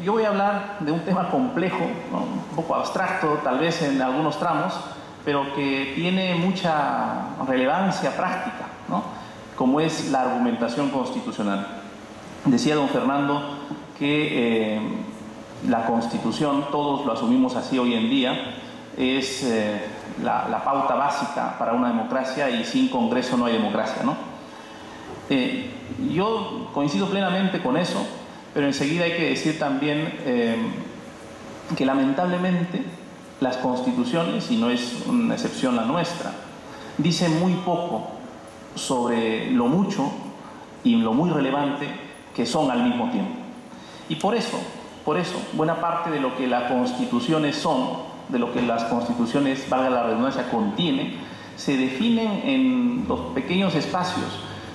yo voy a hablar de un tema complejo, ¿no? Un poco abstracto tal vez en algunos tramos, pero que tiene mucha relevancia práctica, ¿no? Como es la argumentación constitucional. Decía don Fernando que la Constitución, todos lo asumimos así hoy en día, es la pauta básica para una democracia, y sin Congreso no hay democracia, ¿no? Yo coincido plenamente con eso, pero enseguida hay que decir también que lamentablemente las constituciones, y no es una excepción la nuestra, dicen muy poco sobre lo mucho y lo muy relevante que son al mismo tiempo. Y por eso, buena parte de lo que las constituciones son, de lo que las constituciones, valga la redundancia, contienen, se definen en los pequeños espacios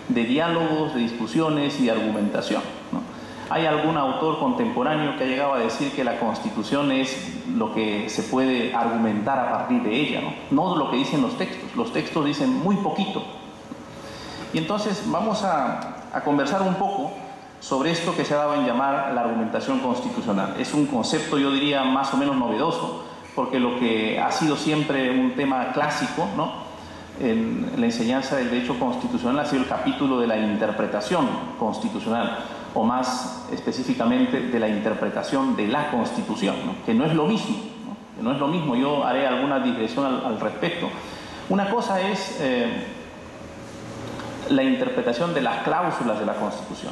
de diálogos, de discusiones y de argumentación, ¿no? Hay algún autor contemporáneo que ha llegado a decir que la Constitución es lo que se puede argumentar a partir de ella, no lo que dicen los textos dicen muy poquito. Y entonces vamos a conversar un poco sobre esto que se ha dado en llamar la argumentación constitucional. Es un concepto, yo diría, más o menos novedoso, porque lo que ha sido siempre un tema clásico, ¿no?, en la enseñanza del derecho constitucional ha sido el capítulo de la interpretación constitucional, o más específicamente de la interpretación de la Constitución, ¿no?, que no es lo mismo, ¿no?, que no es lo mismo. Yo haré alguna digresión al respecto. Una cosa es la interpretación de las cláusulas de la Constitución.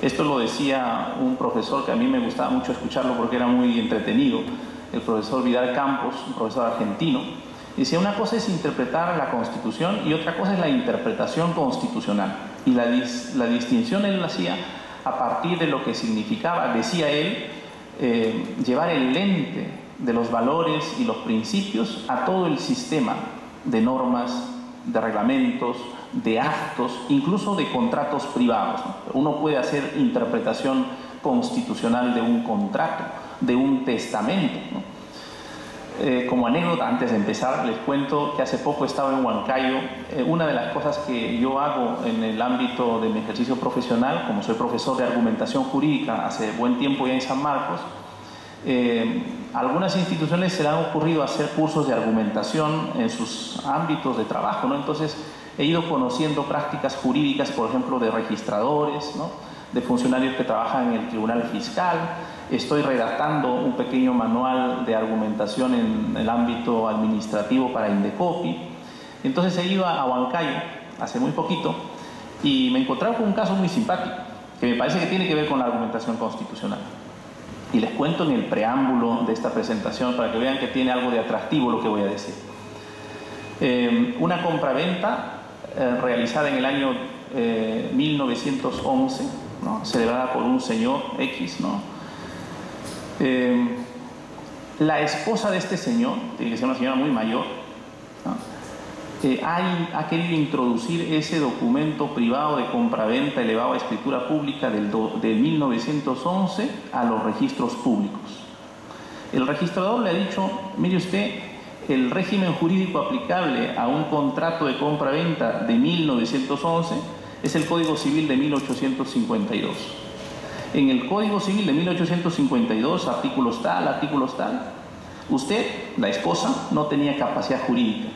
Esto lo decía un profesor que a mí me gustaba mucho escucharlo porque era muy entretenido, el profesor Vidal Campos, un profesor argentino. Decía, una cosa es interpretar la Constitución y otra cosa es la interpretación constitucional. Y la distinción él la hacía a partir de lo que significaba, decía él, llevar el lente de los valores y los principios a todo el sistema de normas, de reglamentos, de actos, incluso de contratos privados, ¿no? Uno puede hacer interpretación constitucional de un contrato, de un testamento, ¿no? Como anécdota, antes de empezar, les cuento que hace poco estaba en Huancayo. Una de las cosas que yo hago en el ámbito de mi ejercicio profesional, como soy profesor de argumentación jurídica hace buen tiempo ya en San Marcos, algunas instituciones se le han ocurrido hacer cursos de argumentación en sus ámbitos de trabajo, ¿no? Entonces he ido conociendo prácticas jurídicas, por ejemplo, de registradores, ¿no?, de funcionarios que trabajan en el Tribunal Fiscal. Estoy redactando un pequeño manual de argumentación en el ámbito administrativo para Indecopi. Entonces he ido a Huancayo hace muy poquito y me encontré con un caso muy simpático que me parece que tiene que ver con la argumentación constitucional. Y les cuento en el preámbulo de esta presentación para que vean que tiene algo de atractivo lo que voy a decir. Una compraventa realizada en el año 1911, ¿no?, celebrada por un señor X, ¿no? La esposa de este señor, tiene que ser una señora muy mayor, ¿no?, ha querido introducir ese documento privado de compraventa elevado a escritura pública del 1911 a los registros públicos. El registrador le ha dicho, mire usted, el régimen jurídico aplicable a un contrato de compraventa de 1911 es el Código Civil de 1852. En el Código Civil de 1852, artículos tal, usted, la esposa, no tenía capacidad jurídica.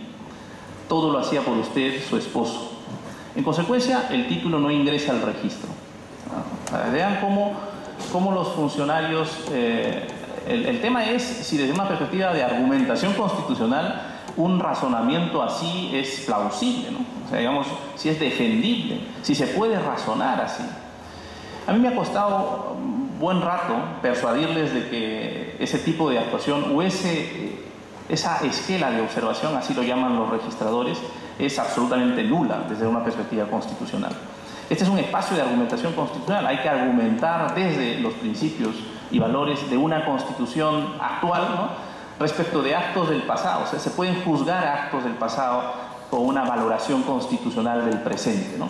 Todo lo hacía por usted, su esposo. En consecuencia, el título no ingresa al registro. Vean cómo los funcionarios... el tema es si desde una perspectiva de argumentación constitucional un razonamiento así es plausible, ¿no? O sea, digamos, si es defendible, si se puede razonar así. A mí me ha costado un buen rato persuadirles de que ese tipo de actuación o esa esquela de observación, así lo llaman los registradores, es absolutamente nula desde una perspectiva constitucional. Este es un espacio de argumentación constitucional, hay que argumentar desde los principios y valores de una constitución actual, ¿no?, respecto de actos del pasado. O sea, se pueden juzgar actos del pasado con una valoración constitucional del presente, ¿no?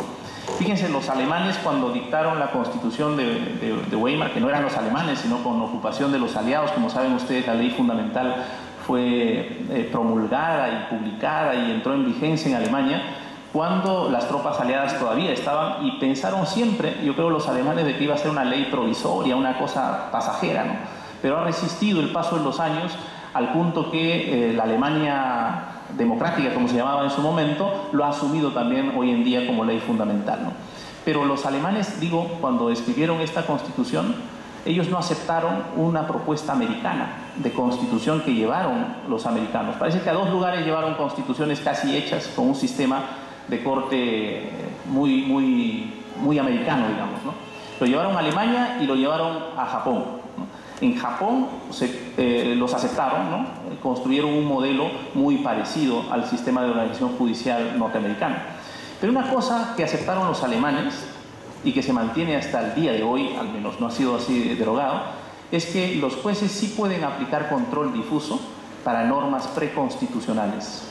Fíjense, los alemanes cuando dictaron la constitución de Weimar, que no eran los alemanes, sino con ocupación de los aliados, como saben ustedes, la ley fundamental fue promulgada y publicada y entró en vigencia en Alemania, cuando las tropas aliadas todavía estaban, y pensaron siempre, yo creo los alemanes, de que iba a ser una ley provisoria, una cosa pasajera, ¿no? Pero ha resistido el paso de los años al punto que la Alemania democrática, como se llamaba en su momento, lo ha asumido también hoy en día como ley fundamental, ¿no? Pero los alemanes, digo, cuando escribieron esta constitución, ellos no aceptaron una propuesta americana de constitución que llevaron los americanos. Parece que a dos lugares llevaron constituciones casi hechas con un sistema de corte muy americano, digamos, ¿no? Lo llevaron a Alemania y lo llevaron a Japón, ¿no? En Japón los aceptaron, ¿no? Construyeron un modelo muy parecido al sistema de organización judicial norteamericano. Pero una cosa que aceptaron los alemanes y que se mantiene hasta el día de hoy, al menos no ha sido así derogado, es que los jueces sí pueden aplicar control difuso para normas preconstitucionales.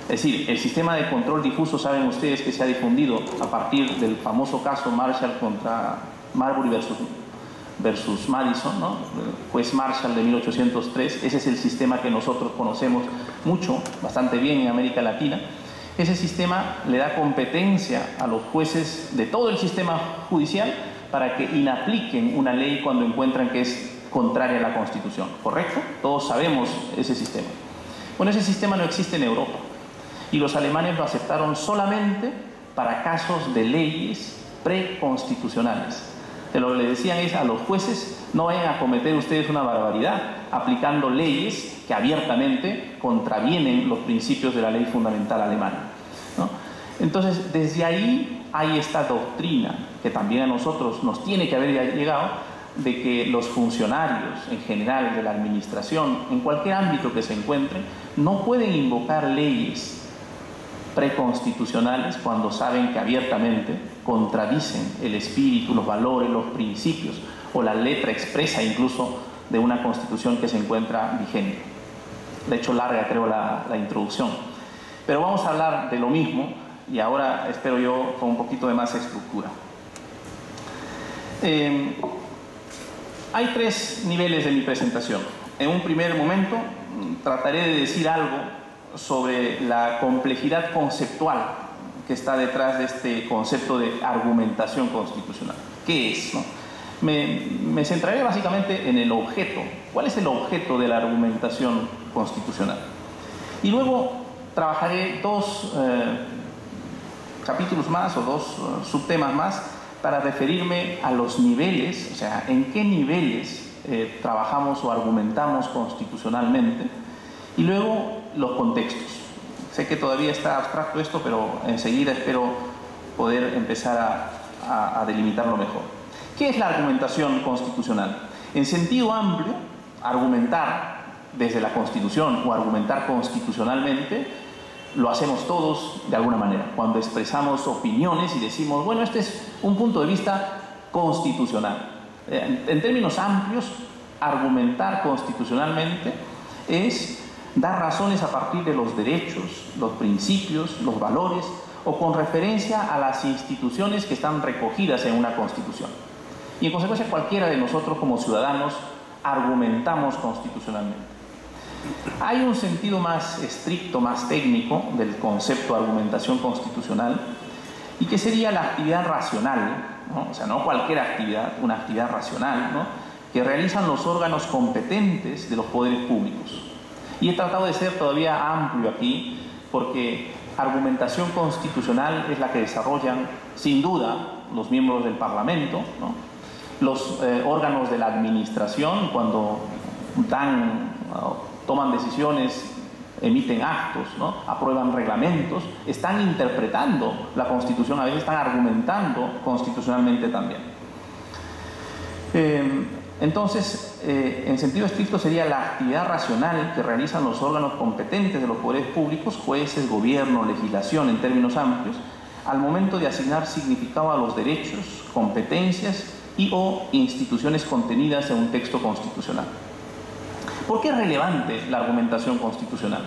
Es decir, el sistema de control difuso, saben ustedes que se ha difundido a partir del famoso caso Marshall contra Marbury versus Madison, ¿no? El juez Marshall de 1803, ese es el sistema que nosotros conocemos mucho, bastante bien en América Latina. Ese sistema le da competencia a los jueces de todo el sistema judicial para que inapliquen una ley cuando encuentran que es contraria a la Constitución, ¿correcto? Todos sabemos ese sistema. Bueno, ese sistema no existe en Europa y los alemanes lo aceptaron solamente para casos de leyes preconstitucionales. De lo que le decían es a los jueces: no vayan a cometer ustedes una barbaridad aplicando leyes que abiertamente contravienen los principios de la ley fundamental alemana, ¿no? Entonces, desde ahí hay esta doctrina que también a nosotros nos tiene que haber llegado, de que los funcionarios en general de la administración, en cualquier ámbito que se encuentren, no pueden invocar leyes preconstitucionales cuando saben que abiertamente contradicen el espíritu, los valores, los principios o la letra expresa incluso de una constitución que se encuentra vigente. De hecho, larga creo la introducción. Pero vamos a hablar de lo mismo y ahora espero yo con un poquito de más estructura. Hay tres niveles de mi presentación. En un primer momento trataré de decir algo sobre la complejidad conceptual que está detrás de este concepto de argumentación constitucional. ¿Qué es, no? Me centraré básicamente en el objeto. ¿Cuál es el objeto de la argumentación constitucional? Y luego trabajaré dos capítulos más o dos subtemas más para referirme a los niveles, o sea, en qué niveles trabajamos o argumentamos constitucionalmente, y luego los contextos. Sé que todavía está abstracto esto, pero enseguida espero poder empezar a delimitarlo mejor. ¿Qué es la argumentación constitucional? En sentido amplio, argumentar desde la Constitución o argumentar constitucionalmente lo hacemos todos de alguna manera. Cuando expresamos opiniones y decimos, bueno, este es un punto de vista constitucional. En términos amplios, argumentar constitucionalmente es dar razones a partir de los derechos, los principios, los valores o con referencia a las instituciones que están recogidas en una Constitución. Y en consecuencia cualquiera de nosotros como ciudadanos argumentamos constitucionalmente. Hay un sentido más estricto, más técnico del concepto de argumentación constitucional, y que sería la actividad racional, ¿no? O sea, no cualquier actividad, una actividad racional, ¿no?, que realizan los órganos competentes de los poderes públicos. Y he tratado de ser todavía amplio aquí, porque argumentación constitucional es la que desarrollan, sin duda, los miembros del Parlamento, ¿no?, los órganos de la administración, cuando toman decisiones, emiten actos, ¿no?, aprueban reglamentos, están interpretando la Constitución, a veces están argumentando constitucionalmente también. Entonces, en sentido estricto sería la actividad racional que realizan los órganos competentes de los poderes públicos, jueces, gobierno, legislación en términos amplios, al momento de asignar significado a los derechos, competencias y o instituciones contenidas en un texto constitucional. ¿Por qué es relevante la argumentación constitucional?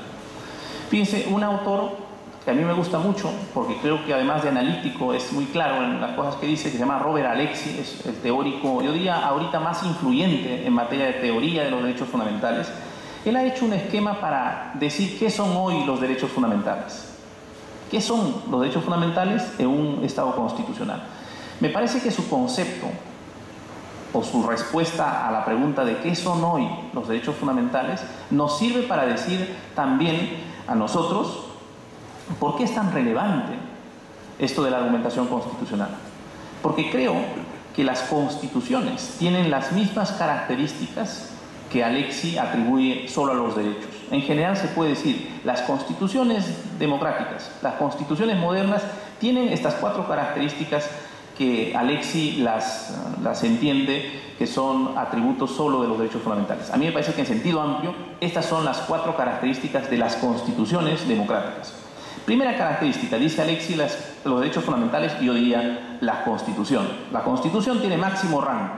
Fíjense, un autor que a mí me gusta mucho, porque creo que además de analítico es muy claro en las cosas que dice, que se llama Robert Alexy, es el teórico, yo diría ahorita más influyente en materia de teoría de los derechos fundamentales. Él ha hecho un esquema para decir qué son hoy los derechos fundamentales. ¿Qué son los derechos fundamentales en un Estado constitucional? Me parece que su concepto o su respuesta a la pregunta de qué son hoy los derechos fundamentales nos sirve para decir también a nosotros por qué es tan relevante esto de la argumentación constitucional. Porque creo que las constituciones tienen las mismas características que Alexis atribuye solo a los derechos. En general se puede decir, las constituciones democráticas, las constituciones modernas tienen estas 4 características que Alexis las entiende que son atributos solo de los derechos fundamentales. A mí me parece que en sentido amplio estas son las 4 características de las constituciones democráticas. Primera característica, dice Alexis, los derechos fundamentales, yo diría la Constitución. La Constitución tiene máximo rango.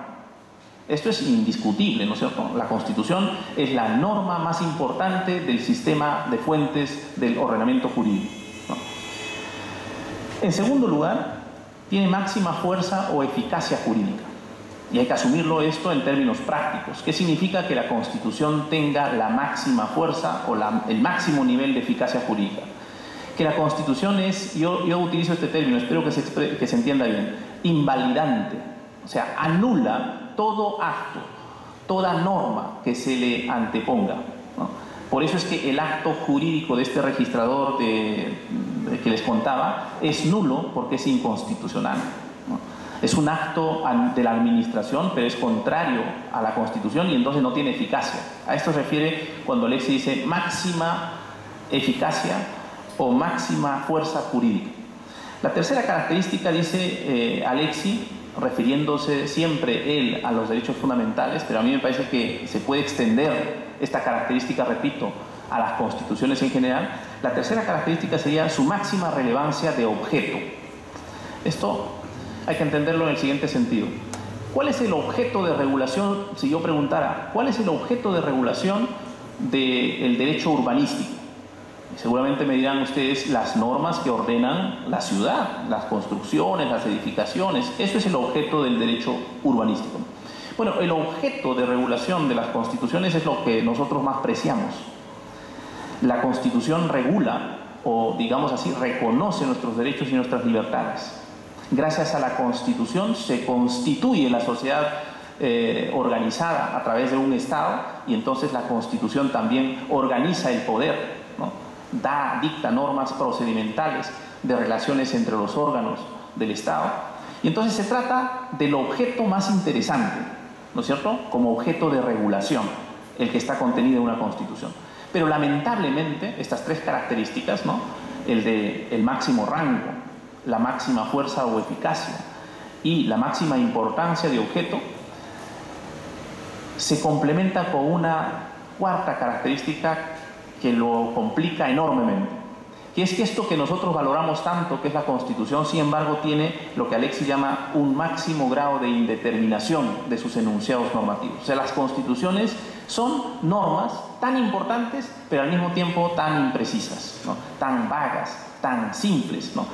Esto es indiscutible, ¿no es cierto? La Constitución es la norma más importante del sistema de fuentes del ordenamiento jurídico, ¿no? En segundo lugar, tiene máxima fuerza o eficacia jurídica. Y hay que asumirlo esto en términos prácticos. ¿Qué significa que la Constitución tenga la máxima fuerza o el máximo nivel de eficacia jurídica? Que la Constitución es, yo utilizo este término, espero que se entienda bien, invalidante. O sea, anula todo acto, toda norma que se le anteponga, ¿no? Por eso es que el acto jurídico de este registrador que les contaba es nulo porque es inconstitucional, ¿no? Es un acto de la administración, pero es contrario a la Constitución y entonces no tiene eficacia. A esto se refiere cuando Alexis dice máxima eficacia o máxima fuerza jurídica. La tercera característica, dice Alexis, refiriéndose siempre él a los derechos fundamentales, pero a mí me parece que se puede extender esta característica, repito, a las constituciones en general. La tercera característica sería su máxima relevancia de objeto. Esto hay que entenderlo en el siguiente sentido. ¿Cuál es el objeto de regulación? Si yo preguntara, ¿cuál es el objeto de regulación del derecho urbanístico? Seguramente me dirán ustedes las normas que ordenan la ciudad, las construcciones, las edificaciones. Eso es el objeto del derecho urbanístico. Bueno, el objeto de regulación de las constituciones es lo que nosotros más preciamos. La Constitución regula, o digamos así, reconoce nuestros derechos y nuestras libertades. Gracias a la Constitución se constituye la sociedad organizada a través de un Estado, y entonces la Constitución también organiza el poder, ¿no? Dicta normas procedimentales de relaciones entre los órganos del Estado. Y entonces se trata del objeto más interesante, ¿no es cierto?, como objeto de regulación, el que está contenido en una Constitución. Pero lamentablemente estas 3 características, ¿no?, el máximo rango, la máxima fuerza o eficacia y la máxima importancia de objeto, se complementa con una cuarta característica que lo complica enormemente, que es que esto que nosotros valoramos tanto, que es la Constitución, sin embargo tiene lo que Alexis llama un máximo grado de indeterminación de sus enunciados normativos. O sea, las constituciones son normas tan importantes, pero al mismo tiempo tan imprecisas, ¿no?, tan vagas, tan simples, ¿no?,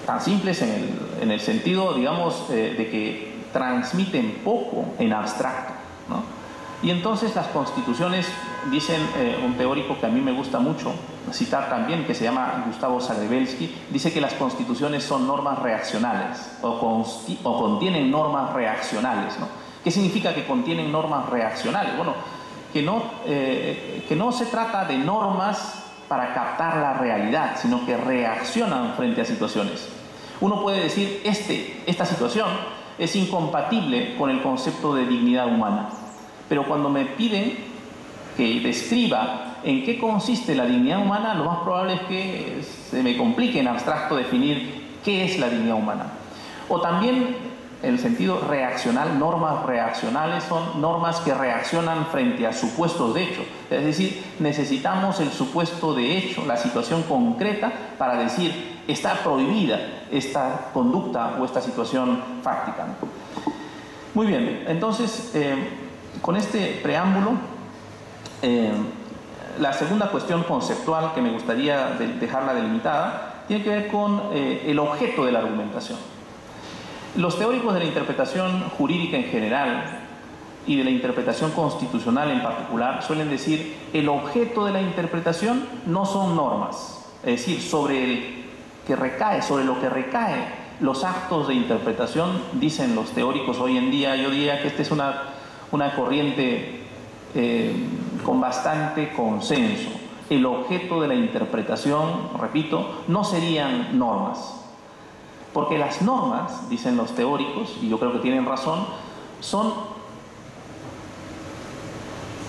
tan simples en el sentido, digamos, de que transmiten poco en abstracto, ¿no? Y entonces las constituciones, dicen un teórico que a mí me gusta mucho citar también, que se llama Gustavo Zagrebelsky, dice que las constituciones son normas reaccionales o contienen normas reaccionales, ¿no? ¿Qué significa que contienen normas reaccionales? Bueno, que no se trata de normas para captar la realidad, sino que reaccionan frente a situaciones. Uno puede decir, esta situación es incompatible con el concepto de dignidad humana. Pero cuando me piden que describa en qué consiste la dignidad humana, lo más probable es que se me complique en abstracto definir qué es la dignidad humana. O también, en el sentido reaccional, normas reaccionales son normas que reaccionan frente a supuestos de hecho. Es decir, necesitamos el supuesto de hecho, la situación concreta, para decir está prohibida esta conducta o esta situación fáctica. Muy bien, entonces, con este preámbulo, la segunda cuestión conceptual que me gustaría dejarla delimitada tiene que ver con el objeto de la argumentación. Los teóricos de la interpretación jurídica en general y de la interpretación constitucional en particular suelen decir el objeto de la interpretación no son normas, es decir, sobre lo que recae los actos de interpretación, dicen los teóricos hoy en día. Yo diría que esta es una corriente con bastante consenso. El objeto de la interpretación, repito, no serían normas, porque las normas, dicen los teóricos, y yo creo que tienen razón, son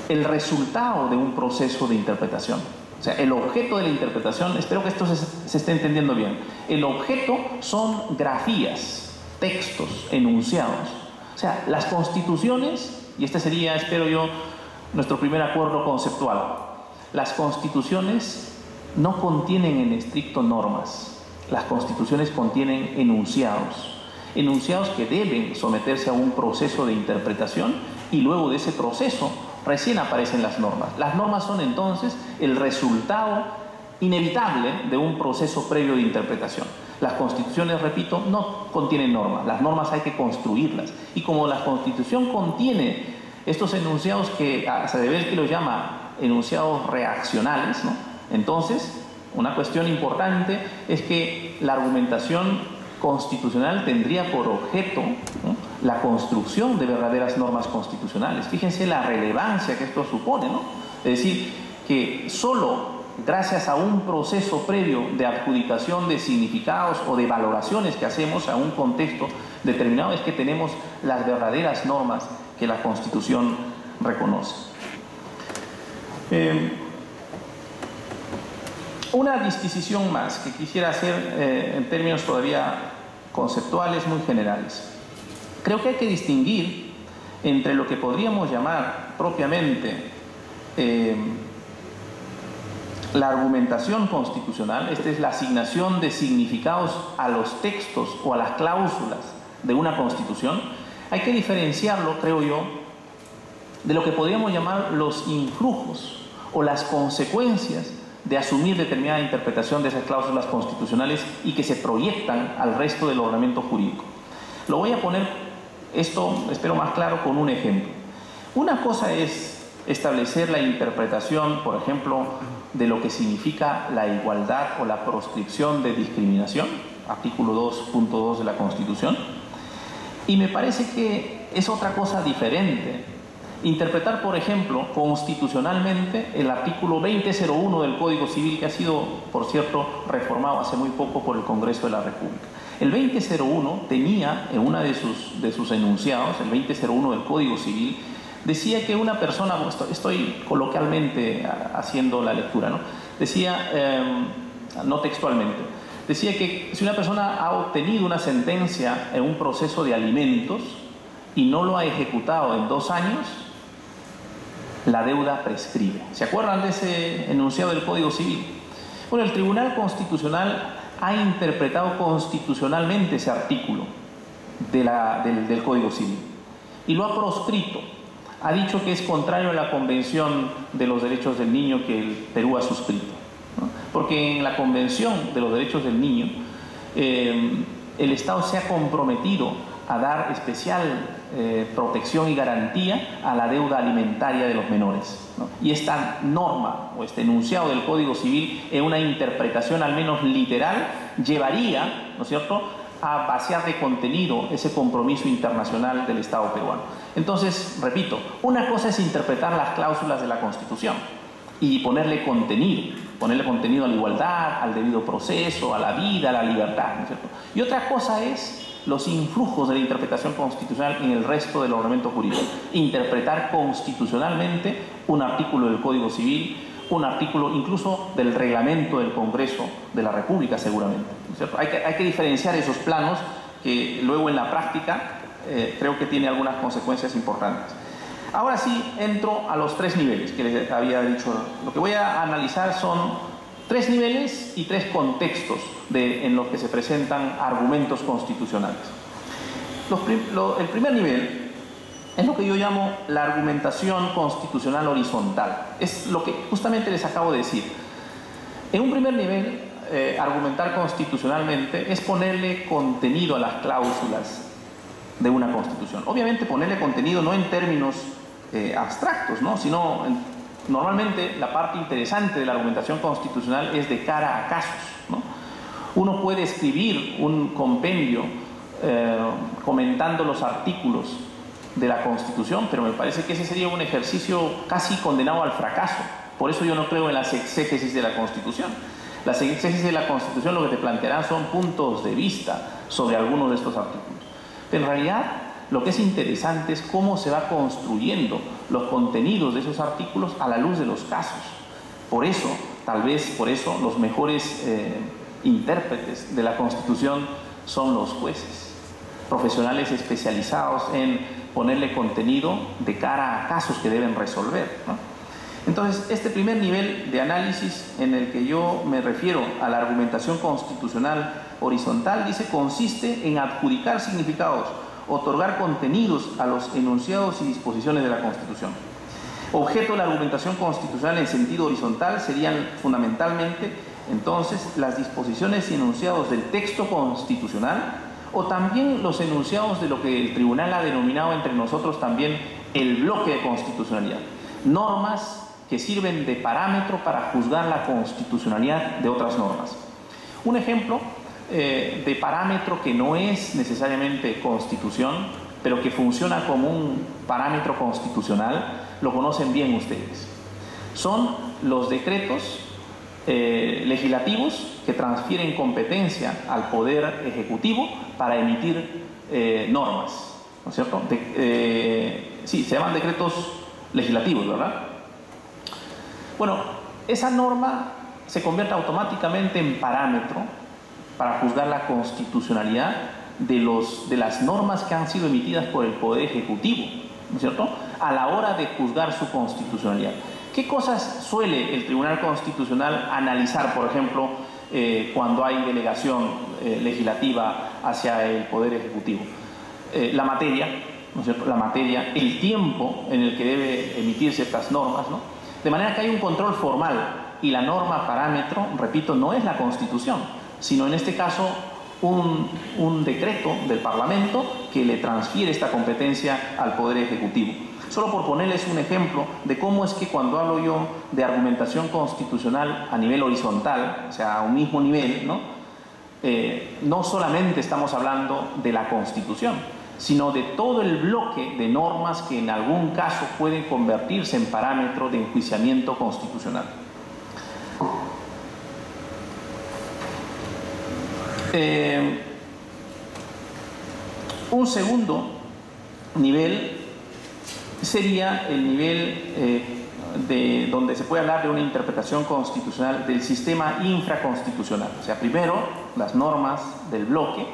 el resultado de un proceso de interpretación. O sea, el objeto de la interpretación, espero que esto se esté entendiendo bien, el objeto son grafías, textos, enunciados. O sea, las constituciones, y este sería, espero yo, nuestro primer acuerdo conceptual, las constituciones no contienen en estricto normas, las constituciones contienen enunciados, enunciados que deben someterse a un proceso de interpretación, y luego de ese proceso recién aparecen las normas. Las normas son entonces el resultado inevitable de un proceso previo de interpretación. Las constituciones, repito, no contienen normas, las normas hay que construirlas, y como la constitución contiene estos enunciados que Sadeberski los llama enunciados reaccionales, ¿no? Entonces, una cuestión importante es que la argumentación constitucional tendría por objeto, ¿no?, la construcción de verdaderas normas constitucionales. Fíjense la relevancia que esto supone, ¿no? Es decir, que solo gracias a un proceso previo de adjudicación de significados o de valoraciones que hacemos a un contexto determinado es que tenemos las verdaderas normas que la Constitución reconoce. Una disquisición más que quisiera hacer en términos todavía conceptuales muy generales. Creo que hay que distinguir entre lo que podríamos llamar propiamente la argumentación constitucional, esta es la asignación de significados a los textos o a las cláusulas de una constitución. Hay que diferenciarlo, creo yo, de lo que podríamos llamar los influjos o las consecuencias de asumir determinada interpretación de esas cláusulas constitucionales y que se proyectan al resto del ordenamiento jurídico. Lo voy a poner esto, espero más claro, con un ejemplo. Una cosa es establecer la interpretación, por ejemplo, de lo que significa la igualdad o la proscripción de discriminación, artículo 2.2 de la Constitución, y me parece que es otra cosa diferente interpretar, por ejemplo, constitucionalmente el artículo 2001 del Código Civil, que ha sido, por cierto, reformado hace muy poco por el Congreso de la República. El 2001 tenía en una de sus enunciados, el 2001 del Código Civil, decía que una persona, estoy coloquialmente haciendo la lectura, ¿no? Decía, no textualmente, decía que si una persona ha obtenido una sentencia en un proceso de alimentos y no lo ha ejecutado en 2 años, la deuda prescribe. ¿Se acuerdan de ese enunciado del Código Civil? Bueno, el Tribunal Constitucional ha interpretado constitucionalmente ese artículo del Código Civil y lo ha proscrito. Ha dicho que es contrario a la Convención de los Derechos del Niño que el Perú ha suscrito, ¿no? Porque en la Convención de los Derechos del Niño el Estado se ha comprometido a dar especial protección y garantía a la deuda alimentaria de los menores, ¿no? Y esta norma o este enunciado del Código Civil, en una interpretación al menos literal, llevaría, ¿no es cierto?, a vaciar de contenido ese compromiso internacional del Estado peruano. Entonces, repito, una cosa es interpretar las cláusulas de la Constitución y ponerle contenido a la igualdad, al debido proceso, a la vida, a la libertad, ¿no es cierto? Y otra cosa es los influjos de la interpretación constitucional en el resto del ordenamiento jurídico. Interpretar constitucionalmente un artículo del Código Civil, un artículo incluso del reglamento del Congreso de la República, seguramente, ¿no es cierto? Hay que diferenciar esos planos que luego en la práctica creo que tiene algunas consecuencias importantes. Ahora sí entro a los 3 niveles que les había dicho. Lo que voy a analizar son 3 niveles y 3 contextos en los que se presentan argumentos constitucionales. El primer nivel es lo que yo llamo la argumentación constitucional horizontal. Es lo que justamente les acabo de decir. En un primer nivel, argumentar constitucionalmente es ponerle contenido a las cláusulas de una constitución. Obviamente ponerle contenido no en términos abstractos, ¿no?, sino Normalmente la parte interesante de la argumentación constitucional es de cara a casos, ¿no? Uno puede escribir un compendio comentando los artículos de la Constitución, pero me parece que ese sería un ejercicio casi condenado al fracaso. Por eso yo no creo en las exégesis de la Constitución. Las exégesis de la Constitución lo que te plantearán son puntos de vista sobre algunos de estos artículos. Pero en realidad lo que es interesante es cómo se va construyendo los contenidos de esos artículos a la luz de los casos. Por eso, tal vez por eso, los mejores intérpretes de la Constitución son los jueces, profesionales especializados en ponerle contenido de cara a casos que deben resolver, ¿no? Entonces, este primer nivel de análisis en el que yo me refiero a la argumentación constitucional horizontal, dice, consiste en adjudicar significados, otorgar contenidos a los enunciados y disposiciones de la Constitución. Objeto de la argumentación constitucional en sentido horizontal serían fundamentalmente, entonces, las disposiciones y enunciados del texto constitucional o también los enunciados de lo que el tribunal ha denominado entre nosotros también el bloque de constitucionalidad. Normas que sirven de parámetro para juzgar la constitucionalidad de otras normas. Un ejemplo de parámetro que no es necesariamente constitución, pero que funciona como un parámetro constitucional, lo conocen bien ustedes. Son los decretos legislativos que transfieren competencia al Poder Ejecutivo para emitir normas, ¿no es cierto? Sí, se llaman decretos legislativos, ¿verdad? Bueno, esa norma se convierte automáticamente en parámetro para juzgar la constitucionalidad de las normas que han sido emitidas por el Poder Ejecutivo, ¿no es cierto?, a la hora de juzgar su constitucionalidad. ¿Qué cosas suele el Tribunal Constitucional analizar, por ejemplo, cuando hay delegación legislativa hacia el Poder Ejecutivo? La materia, ¿no es cierto?, la materia, el tiempo en el que debe emitirse estas normas, ¿no? De manera que hay un control formal y la norma parámetro, repito, no es la Constitución, sino en este caso un decreto del Parlamento que le transfiere esta competencia al Poder Ejecutivo. Solo por ponerles un ejemplo de cómo es que cuando hablo yo de argumentación constitucional a nivel horizontal, o sea, a un mismo nivel, ¿no? No solamente estamos hablando de la Constitución, sino de todo el bloque de normas que en algún caso pueden convertirse en parámetro de enjuiciamiento constitucional. Un segundo nivel sería el nivel de donde se puede hablar de una interpretación constitucional del sistema infraconstitucional. O sea, primero las normas del bloque,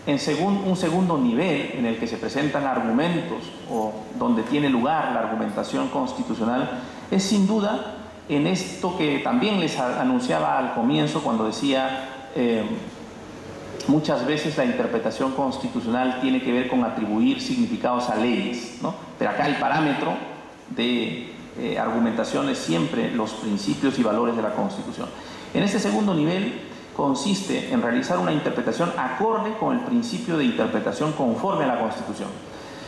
un segundo nivel en el que se presentan argumentos o donde tiene lugar la argumentación constitucional es sin duda en esto que también les anunciaba al comienzo cuando decía muchas veces la interpretación constitucional tiene que ver con atribuir significados a leyes, ¿no? Pero acá el parámetro de argumentación es siempre los principios y valores de la Constitución. En este segundo nivel consiste en realizar una interpretación acorde con el principio de interpretación conforme a la Constitución.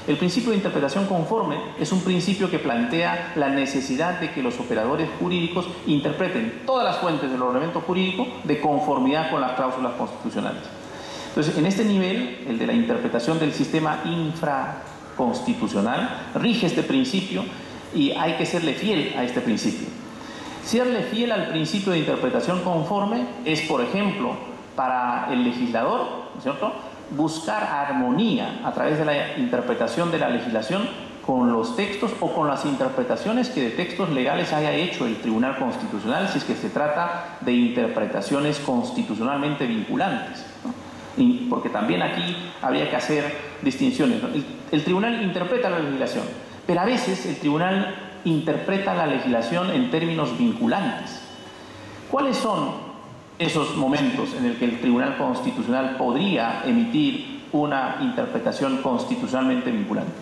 El principio de interpretación conforme es un principio que plantea la necesidad de que los operadores jurídicos interpreten todas las fuentes del ordenamiento jurídico de conformidad con las cláusulas constitucionales. Entonces, en este nivel, el de la interpretación del sistema infraconstitucional, rige este principio y hay que serle fiel a este principio. Serle fiel al principio de interpretación conforme es, por ejemplo, para el legislador, ¿no es cierto?, buscar armonía a través de la interpretación de la legislación con los textos o con las interpretaciones que de textos legales haya hecho el Tribunal Constitucional, si es que se trata de interpretaciones constitucionalmente vinculantes, ¿no? Y porque también aquí habría que hacer distinciones, ¿no? El tribunal interpreta la legislación, pero a veces el tribunal interpreta la legislación en términos vinculantes. ¿Cuáles son esos momentos en el que el Tribunal Constitucional podría emitir una interpretación constitucionalmente vinculante?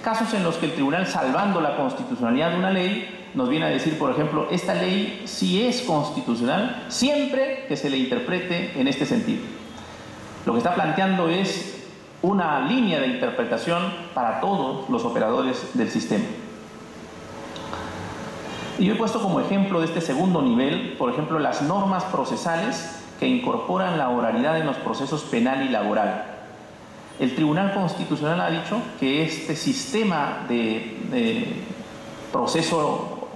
Casos en los que el tribunal, salvando la constitucionalidad de una ley, nos viene a decir, por ejemplo, esta ley sí es constitucional siempre que se le interprete en este sentido. Lo que está planteando es una línea de interpretación para todos los operadores del sistema. Y yo he puesto como ejemplo de este segundo nivel, por ejemplo, las normas procesales que incorporan la oralidad en los procesos penal y laboral. El Tribunal Constitucional ha dicho que este sistema de proceso,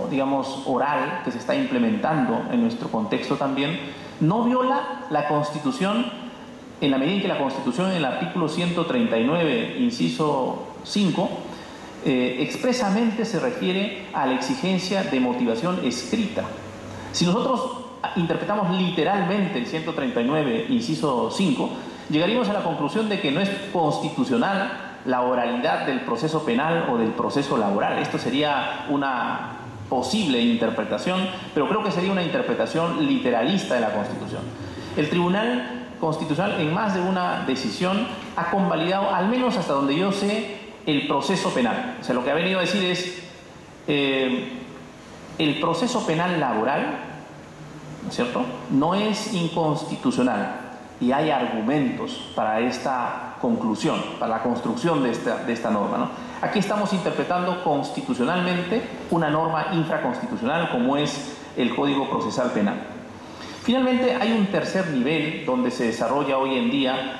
digamos, oral que se está implementando en nuestro contexto también, no viola la Constitución en la medida en que la Constitución, en el artículo 139, inciso 5, expresamente se refiere a la exigencia de motivación escrita. Si nosotros interpretamos literalmente el 139, inciso 5, llegaríamos a la conclusión de que no es constitucional la oralidad del proceso penal o del proceso laboral. Esto sería una posible interpretación, pero creo que sería una interpretación literalista de la Constitución. El Tribunal Constitucional, en más de una decisión, ha convalidado, al menos hasta donde yo sé, el proceso penal. O sea, lo que ha venido a decir es el proceso penal laboral, ¿no es cierto?, no es inconstitucional, y hay argumentos para esta conclusión, para la construcción de esta norma, ¿no? Aquí estamos interpretando constitucionalmente una norma infraconstitucional como es el Código Procesal Penal. Finalmente, hay un tercer nivel donde se desarrolla hoy en día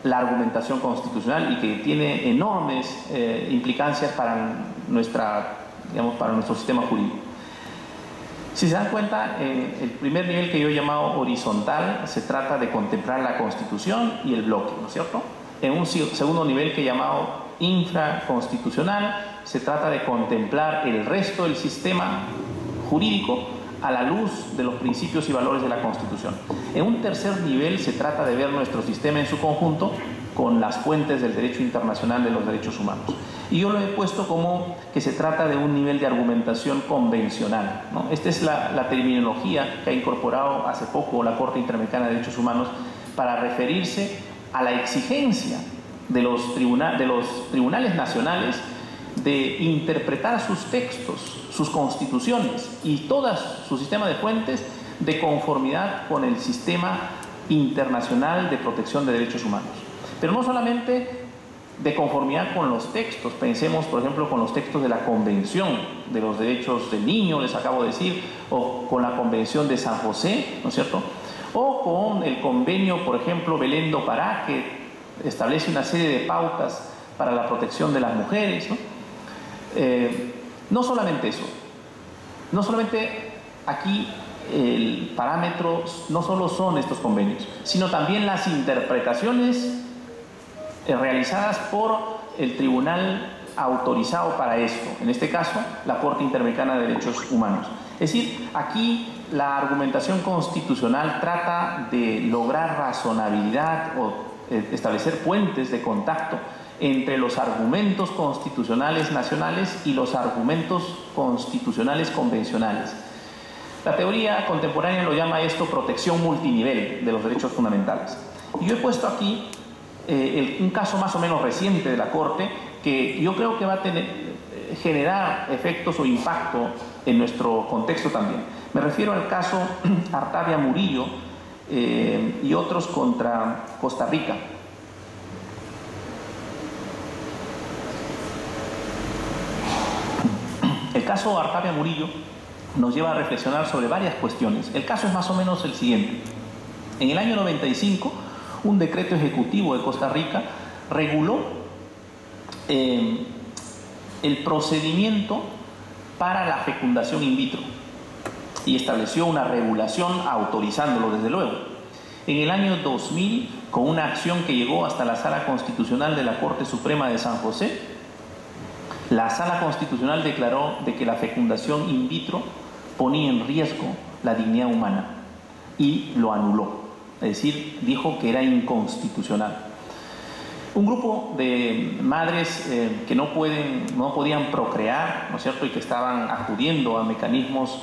la argumentación constitucional y que tiene enormes implicancias para nuestro sistema jurídico. Si se dan cuenta, el primer nivel que yo he llamado horizontal se trata de contemplar la Constitución y el bloque, ¿no es cierto? En un segundo nivel que he llamado infraconstitucional se trata de contemplar el resto del sistema jurídico a la luz de los principios y valores de la Constitución. En un tercer nivel se trata de ver nuestro sistema en su conjunto con las fuentes del derecho internacional de los derechos humanos. Y yo lo he puesto como que se trata de un nivel de argumentación convencional, ¿no? Esta es la terminología que ha incorporado hace poco la Corte Interamericana de Derechos Humanos para referirse a la exigencia de los tribunales nacionales de interpretar sus textos, sus constituciones y todo su sistema de fuentes de conformidad con el sistema internacional de protección de derechos humanos. Pero no solamente de conformidad con los textos, pensemos por ejemplo con los textos de la Convención de los Derechos del Niño, les acabo de decir, o con la Convención de San José, ¿no es cierto?, o con el convenio, por ejemplo, Belén do Pará, que establece una serie de pautas para la protección de las mujeres, ¿no? No solamente eso, no solamente aquí el parámetro no solo son estos convenios, sino también las interpretaciones realizadas por el tribunal autorizado para esto, en este caso la Corte Interamericana de Derechos Humanos. Es decir, aquí la argumentación constitucional trata de lograr razonabilidad o establecer puentes de contacto entre los argumentos constitucionales nacionales y los argumentos constitucionales convencionales. La teoría contemporánea lo llama esto protección multinivel de los derechos fundamentales. Y yo he puesto aquí un caso más o menos reciente de la Corte que yo creo que va a generar efectos o impacto en nuestro contexto también. Me refiero al caso Artavia Murillo y otros contra Costa Rica. El caso Artavia Murillo nos lleva a reflexionar sobre varias cuestiones. El caso es más o menos el siguiente. En el año 95, un decreto ejecutivo de Costa Rica reguló el procedimiento para la fecundación in vitro y estableció una regulación autorizándolo desde luego. En el año 2000, con una acción que llegó hasta la Sala Constitucional de la Corte Suprema de San José, la Sala Constitucional declaró de que la fecundación in vitro ponía en riesgo la dignidad humana y lo anuló. Es decir, dijo que era inconstitucional. Un grupo de madres que no podían procrear, ¿no es cierto?, y que estaban acudiendo a mecanismos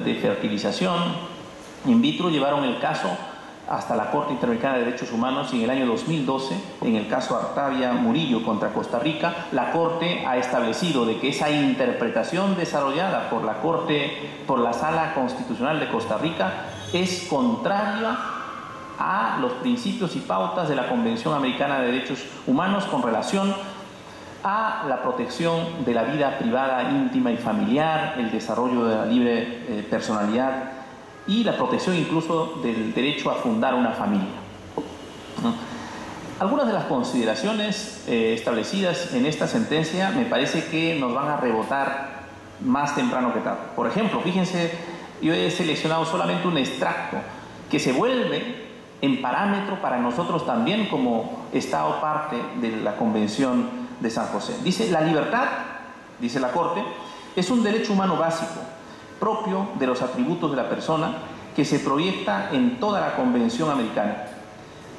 de fertilización in vitro, llevaron el caso hasta la Corte Interamericana de Derechos Humanos y en el año 2012, en el caso Artavia Murillo contra Costa Rica, la Corte ha establecido de que esa interpretación desarrollada por la Sala Constitucional de Costa Rica es contraria a los principios y pautas de la Convención Americana de Derechos Humanos con relación a la protección de la vida privada, íntima y familiar, el desarrollo de la libre personalidad y la protección incluso del derecho a fundar una familia, ¿no? Algunas de las consideraciones establecidas en esta sentencia me parece que nos van a rebotar más temprano que tarde. Por ejemplo, fíjense, yo he seleccionado solamente un extracto que se vuelve en parámetro para nosotros también como Estado parte de la Convención de San José. Dice: la libertad, dice la Corte, es un derecho humano básico, propio de los atributos de la persona, que se proyecta en toda la Convención Americana.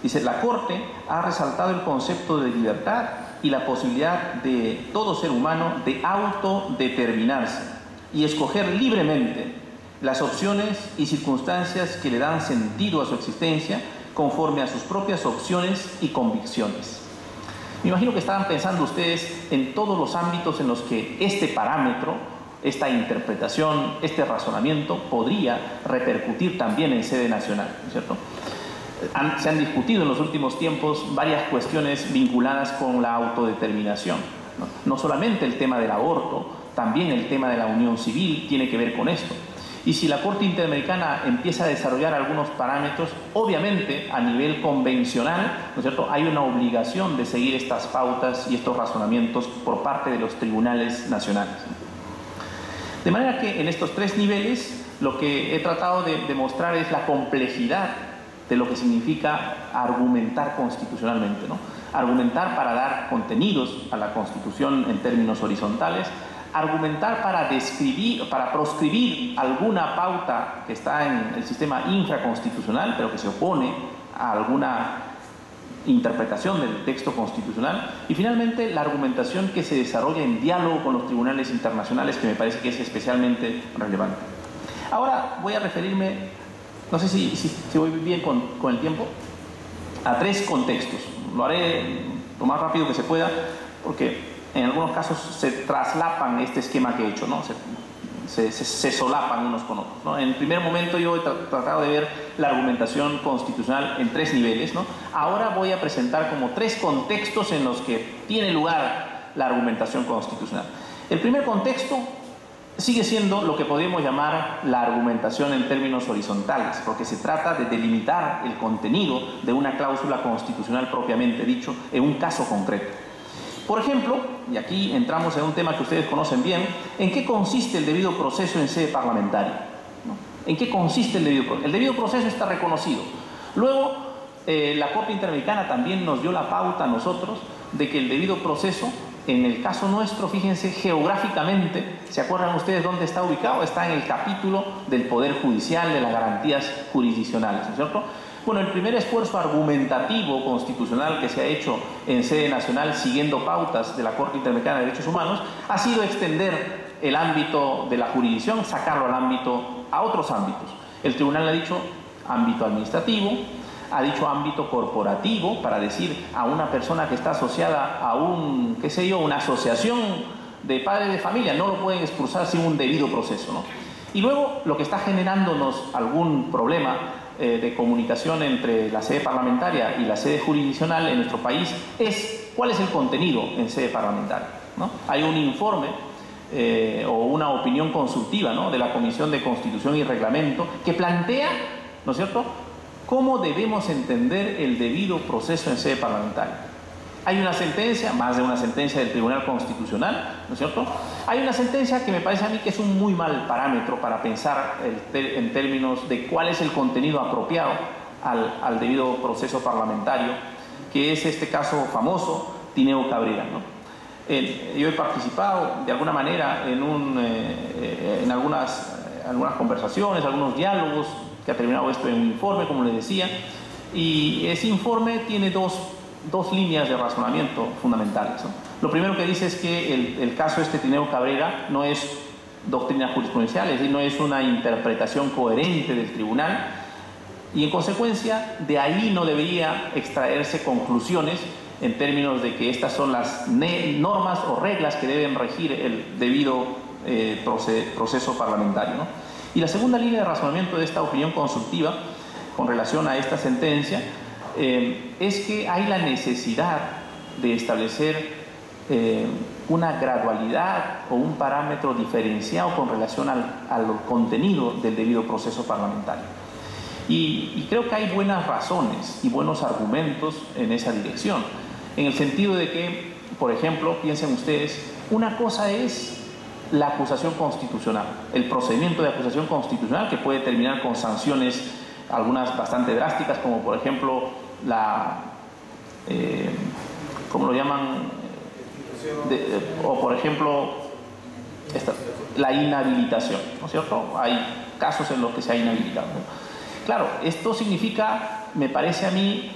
Dice: la Corte ha resaltado el concepto de libertad y la posibilidad de todo ser humano de autodeterminarse y escoger libremente las opciones y circunstancias que le dan sentido a su existencia conforme a sus propias opciones y convicciones. Me imagino que estaban pensando ustedes en todos los ámbitos en los que este parámetro, esta interpretación, este razonamiento podría repercutir también en sede nacional, ¿no es cierto? Se han discutido en los últimos tiempos varias cuestiones vinculadas con la autodeterminación, ¿no? No solamente el tema del aborto, también el tema de la unión civil tiene que ver con esto. Y si la Corte Interamericana empieza a desarrollar algunos parámetros, obviamente a nivel convencional, ¿no es cierto?, hay una obligación de seguir estas pautas y estos razonamientos por parte de los tribunales nacionales. De manera que en estos tres niveles lo que he tratado de demostrar es la complejidad de lo que significa argumentar constitucionalmente, ¿no? Argumentar para dar contenidos a la Constitución en términos horizontales, argumentar para describir, para proscribir alguna pauta que está en el sistema infraconstitucional, pero que se opone a alguna interpretación del texto constitucional, y finalmente la argumentación que se desarrolla en diálogo con los tribunales internacionales, que me parece que es especialmente relevante. Ahora voy a referirme, no sé si voy bien con el tiempo, a tres contextos. Lo haré lo más rápido que se pueda, porque en algunos casos se traslapan este esquema que he hecho, ¿no? Se solapan unos con otros, ¿no? En el primer momento yo he tratado de ver la argumentación constitucional en tres niveles, ¿no? Ahora voy a presentar como tres contextos en los que tiene lugar la argumentación constitucional. El primer contexto sigue siendo lo que podríamos llamar la argumentación en términos horizontales, porque se trata de delimitar el contenido de una cláusula constitucional propiamente dicho en un caso concreto. Por ejemplo, y aquí entramos en un tema que ustedes conocen bien, ¿en qué consiste el debido proceso en sede parlamentaria? ¿No? ¿En qué consiste el debido proceso? El debido proceso está reconocido. Luego, la Corte Interamericana también nos dio la pauta a nosotros de que el debido proceso, en el caso nuestro, fíjense, geográficamente, ¿se acuerdan ustedes dónde está ubicado? Está en el capítulo del Poder Judicial, de las garantías jurisdiccionales, ¿no es cierto? Bueno, el primer esfuerzo argumentativo constitucional que se ha hecho en sede nacional siguiendo pautas de la Corte Interamericana de Derechos Humanos ha sido extender el ámbito de la jurisdicción, sacarlo a otros ámbitos. El tribunal ha dicho ámbito administrativo, ha dicho ámbito corporativo, para decir a una persona que está asociada a una asociación de padres de familia, no lo pueden expulsar sin un debido proceso, ¿no? Y luego lo que está generándonos algún problema de comunicación entre la sede parlamentaria y la sede jurisdiccional en nuestro país es cuál es el contenido en sede parlamentaria, ¿no? Hay un informe o una opinión consultiva, ¿no?, de la Comisión de Constitución y Reglamento que plantea, ¿no es cierto?, cómo debemos entender el debido proceso en sede parlamentaria. Hay una sentencia, más de una sentencia del Tribunal Constitucional, ¿no es cierto? Hay una sentencia que me parece a mí que es un muy mal parámetro para pensar en términos de cuál es el contenido apropiado al debido proceso parlamentario, que es este caso famoso, Tineo Cabrera, ¿no? Yo he participado de alguna manera en algunas conversaciones, algunos diálogos, que ha terminado esto en un informe, como les decía, y ese informe tiene dos líneas de razonamiento fundamentales, ¿no? Lo primero que dice es que el caso Tineo Cabrera no es doctrina jurisprudencial, es decir, no es una interpretación coherente del tribunal, y en consecuencia de ahí no debería extraerse conclusiones en términos de que estas son las normas o reglas que deben regir el debido proceso parlamentario, ¿no? Y la segunda línea de razonamiento de esta opinión consultiva con relación a esta sentencia es que hay la necesidad de establecer una gradualidad o un parámetro diferenciado con relación al contenido del debido proceso parlamentario. Y creo que hay buenas razones y buenos argumentos en esa dirección, en el sentido de que, por ejemplo, piensen ustedes, una cosa es la acusación constitucional, el procedimiento de acusación constitucional, que puede terminar con sanciones, algunas bastante drásticas, como por ejemplo ¿cómo lo llaman? O por ejemplo la inhabilitación, ¿no es cierto? Hay casos en los que se ha inhabilitado, ¿no? Claro, esto significa, me parece a mí,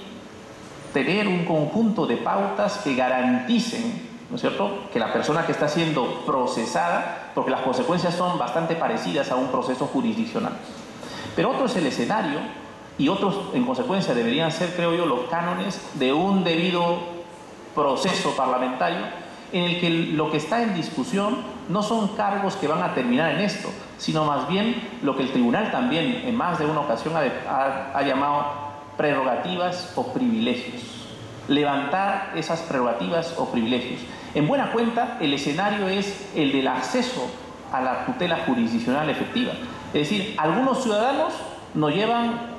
tener un conjunto de pautas que garanticen, ¿no es cierto?, que la persona que está siendo procesada, porque las consecuencias son bastante parecidas a un proceso jurisdiccional. Pero otro es el escenario, y otros en consecuencia deberían ser, creo yo, los cánones de un debido proceso parlamentario, en el que lo que está en discusión no son cargos que van a terminar en esto, sino más bien lo que el tribunal también en más de una ocasión ha llamado prerrogativas o privilegios. Levantar esas prerrogativas o privilegios. En buena cuenta, el escenario es el del acceso a la tutela jurisdiccional efectiva. Es decir, algunos ciudadanos nos llevan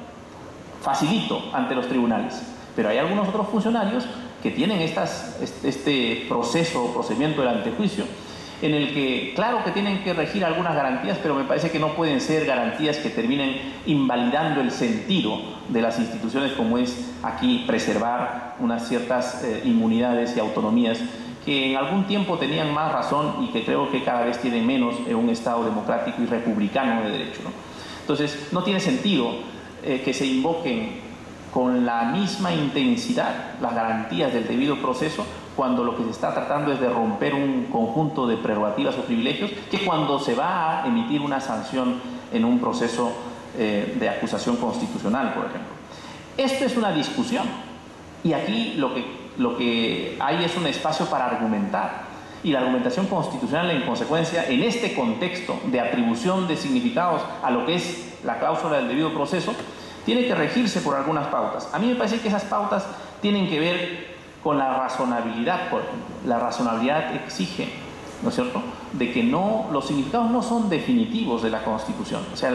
facilito ante los tribunales, pero hay algunos otros funcionarios que tienen este proceso o procedimiento del antejuicio, en el que, claro que tienen que regir algunas garantías, pero me parece que no pueden ser garantías que terminen invalidando el sentido de las instituciones, como es aquí preservar unas ciertas inmunidades y autonomías que en algún tiempo tenían más razón y que creo que cada vez tienen menos en un Estado democrático y republicano de derecho, ¿no? Entonces, no tiene sentido que se invoquen con la misma intensidad las garantías del debido proceso cuando lo que se está tratando es de romper un conjunto de prerrogativas o privilegios, que cuando se va a emitir una sanción en un proceso de acusación constitucional, por ejemplo. Esto es una discusión, y aquí lo que hay es un espacio para argumentar, y la argumentación constitucional, en consecuencia, en este contexto de atribución de significados a lo que es la cláusula del debido proceso, tiene que regirse por algunas pautas. A mí me parece que esas pautas tienen que ver con la razonabilidad, por ejemplo. La razonabilidad exige, ¿no es cierto?, de que los significados no son definitivos de la Constitución. O sea,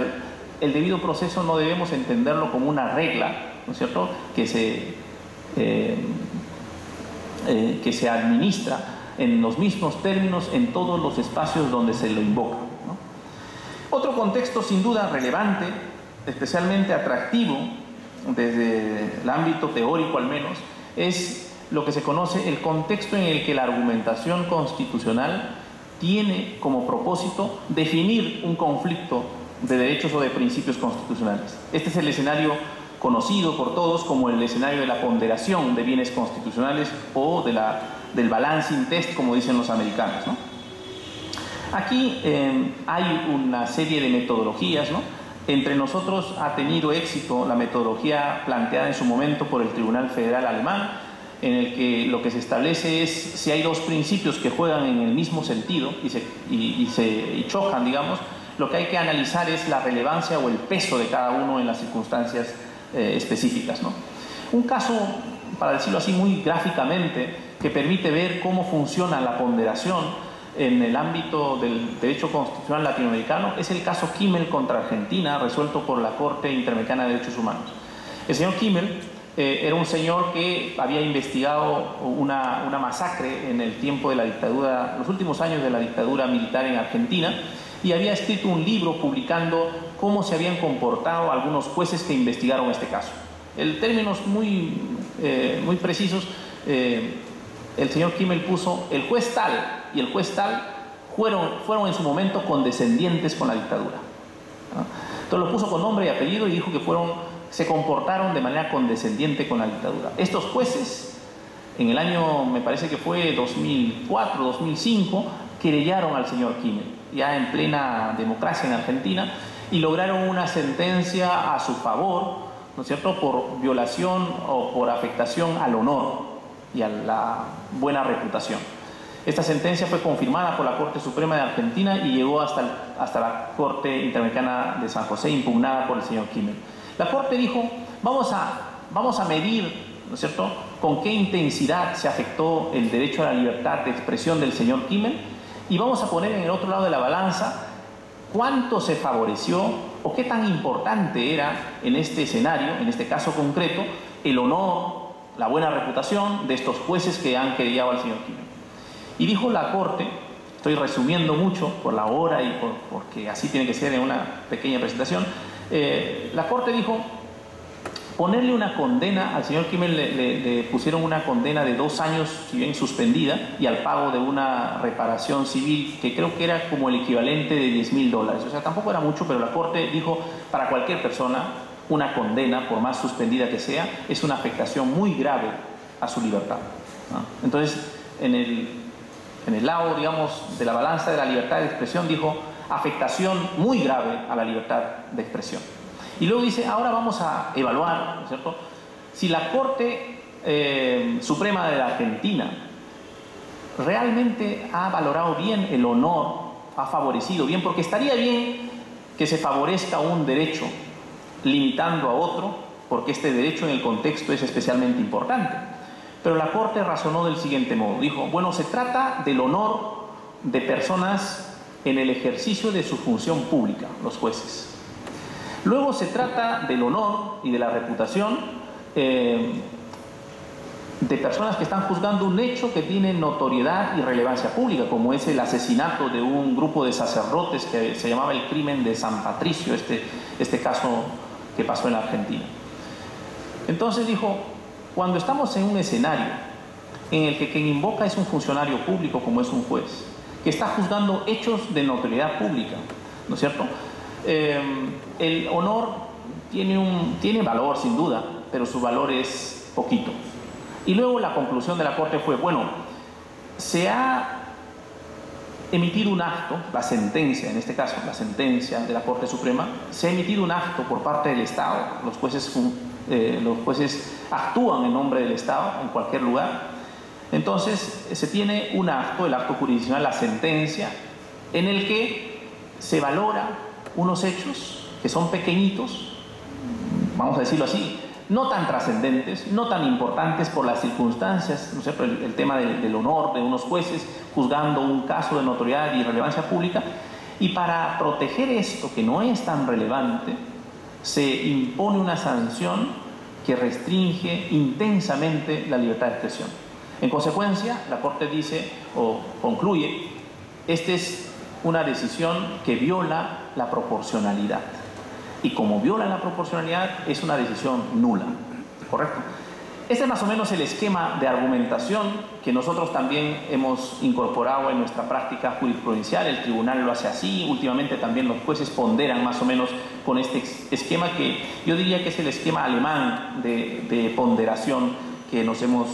el debido proceso no debemos entenderlo como una regla, ¿no es cierto?, que se administra en los mismos términos en todos los espacios donde se lo invoca, ¿no? Otro contexto sin duda relevante, especialmente atractivo desde el ámbito teórico al menos, es lo que se conoce el contexto en el que la argumentación constitucional tiene como propósito definir un conflicto de derechos o de principios constitucionales. Este es el escenario conocido por todos como el escenario de la ponderación de bienes constitucionales o del balancing test, como dicen los americanos, ¿no? Aquí hay una serie de metodologías, ¿no? Entre nosotros ha tenido éxito la metodología planteada en su momento por el Tribunal Federal Alemán, en el que lo que se establece es si hay dos principios que juegan en el mismo sentido y chocan, digamos, lo que hay que analizar es la relevancia o el peso de cada uno en las circunstancias específicas, ¿no? Un caso, para decirlo así muy gráficamente, que permite ver cómo funciona la ponderación en el ámbito del derecho constitucional latinoamericano es el caso Kimmel contra Argentina, resuelto por la Corte Interamericana de Derechos Humanos. El señor Kimmel era un señor que había investigado una masacre en el tiempo de la dictadura, los últimos años de la dictadura militar en Argentina, y había escrito un libro publicando cómo se habían comportado algunos jueces que investigaron este caso. En términos muy precisos, el señor Kimmel puso el juez tal y el juez tal fueron en su momento condescendientes con la dictadura, ¿no? Entonces lo puso con nombre y apellido y dijo que se comportaron de manera condescendiente con la dictadura. Estos jueces, en el año, me parece que fue 2004, 2005, querellaron al señor Kimmel, ya en plena democracia en Argentina, y lograron una sentencia a su favor, ¿no es cierto?, por violación o por afectación al honor y a la buena reputación. Esta sentencia fue confirmada por la Corte Suprema de Argentina y llegó hasta la Corte Interamericana de San José, impugnada por el señor Kimmel. La Corte dijo, vamos a medir, ¿no es cierto?, con qué intensidad se afectó el derecho a la libertad de expresión del señor Kimmel, y vamos a poner en el otro lado de la balanza cuánto se favoreció o qué tan importante era en este escenario, en este caso concreto, el honor, la buena reputación de estos jueces que han querellado al señor Kimmel. Y dijo la Corte, estoy resumiendo mucho por la hora y porque así tiene que ser en una pequeña presentación, la Corte dijo, ponerle una condena, al señor Kimmel le pusieron una condena de 2 años, si bien suspendida, y al pago de una reparación civil, que creo que era como el equivalente de $10.000. O sea, tampoco era mucho, pero la Corte dijo, para cualquier persona, una condena, por más suspendida que sea, es una afectación muy grave a su libertad, ¿no? Entonces, en el lado, digamos, de la balanza de la libertad de expresión, dijo, afectación muy grave a la libertad de expresión. Y luego dice, ahora vamos a evaluar, ¿no es cierto?, si la Corte Suprema de la Argentina realmente ha valorado bien el honor, ha favorecido bien, porque estaría bien que se favorezca un derecho limitando a otro, porque este derecho en el contexto es especialmente importante. Pero la Corte razonó del siguiente modo, dijo, bueno, se trata del honor de personas en el ejercicio de su función pública, los jueces. Luego se trata del honor y de la reputación de personas que están juzgando un hecho que tiene notoriedad y relevancia pública, como es el asesinato de un grupo de sacerdotes que se llamaba el crimen de San Patricio, este caso que pasó en la Argentina. Entonces dijo, cuando estamos en un escenario en el que quien invoca es un funcionario público como es un juez, que está juzgando hechos de notoriedad pública, ¿no es cierto?, el honor tiene valor sin duda, pero su valor es poquito. Y luego la conclusión de la Corte fue, bueno, se ha emitido un acto, la sentencia, en este caso, la sentencia de la Corte Suprema, se ha emitido un acto por parte del Estado, los jueces actúan en nombre del Estado en cualquier lugar, entonces se tiene un acto, el acto jurisdiccional, la sentencia, en el que se valora unos hechos que son pequeñitos, vamos a decirlo así, no tan trascendentes, no tan importantes por las circunstancias, ¿no es cierto?, el tema del honor de unos jueces juzgando un caso de notoriedad y relevancia pública, y para proteger esto que no es tan relevante, se impone una sanción que restringe intensamente la libertad de expresión. En consecuencia, la Corte dice o concluye, esta es una decisión que viola la proporcionalidad. Y como viola la proporcionalidad, es una decisión nula, ¿correcto? Este es más o menos el esquema de argumentación que nosotros también hemos incorporado en nuestra práctica jurisprudencial. El tribunal lo hace así, últimamente también los jueces ponderan más o menos con este esquema que yo diría que es el esquema alemán de ponderación que nos hemos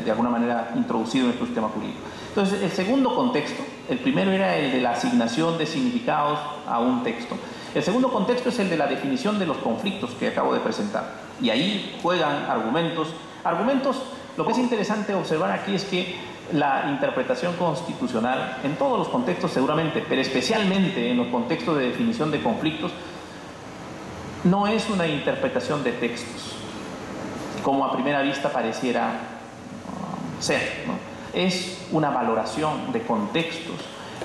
de alguna manera introducido en nuestro sistema jurídico. Entonces, el segundo contexto, el primero era el de la asignación de significados a un texto. El segundo contexto es el de la definición de los conflictos que acabo de presentar. Y ahí juegan argumentos. Lo que es interesante observar aquí es que la interpretación constitucional, en todos los contextos seguramente, pero especialmente en los contextos de definición de conflictos, no es una interpretación de textos, como a primera vista pareciera ser, ¿no? Es una valoración de contextos,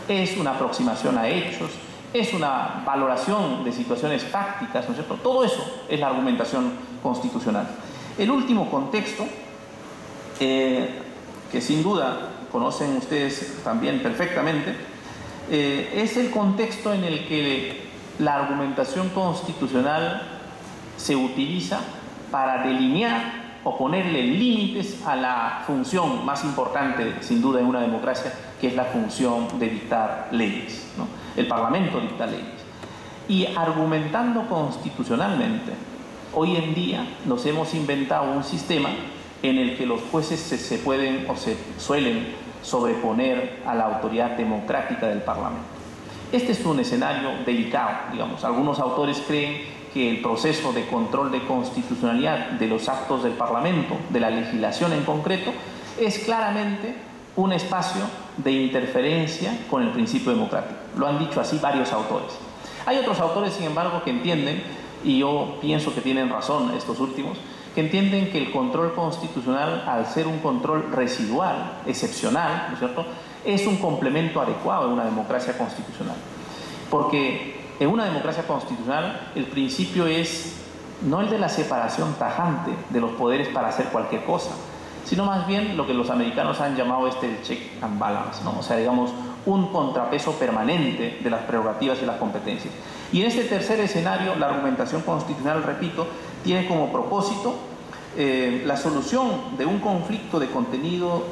es una aproximación a hechos, es una valoración de situaciones fácticas, ¿no es cierto? Todo eso es la argumentación constitucional. El último contexto, que sin duda conocen ustedes también perfectamente, es el contexto en el que la argumentación constitucional se utiliza para delinear o ponerle límites a la función más importante, sin duda, en una democracia, que es la función de dictar leyes, ¿no? El Parlamento dicta leyes. Y argumentando constitucionalmente, hoy en día nos hemos inventado un sistema en el que los jueces se pueden o se suelen sobreponer a la autoridad democrática del Parlamento. Este es un escenario delicado, digamos. Algunos autores creen que el proceso de control de constitucionalidad de los actos del Parlamento, de la legislación en concreto, es claramente un espacio de interferencia con el principio democrático. Lo han dicho así varios autores. Hay otros autores, sin embargo, que entienden, y yo pienso que tienen razón estos últimos, que entienden que el control constitucional, al ser un control residual, excepcional, ¿no es cierto?, es un complemento adecuado en una democracia constitucional. Porque en una democracia constitucional el principio es no el de la separación tajante de los poderes para hacer cualquier cosa, sino más bien lo que los americanos han llamado el check and balance, ¿no? O sea, digamos, un contrapeso permanente de las prerrogativas y las competencias. Y en este tercer escenario, la argumentación constitucional, repito, tiene como propósito la solución de un conflicto de contenido,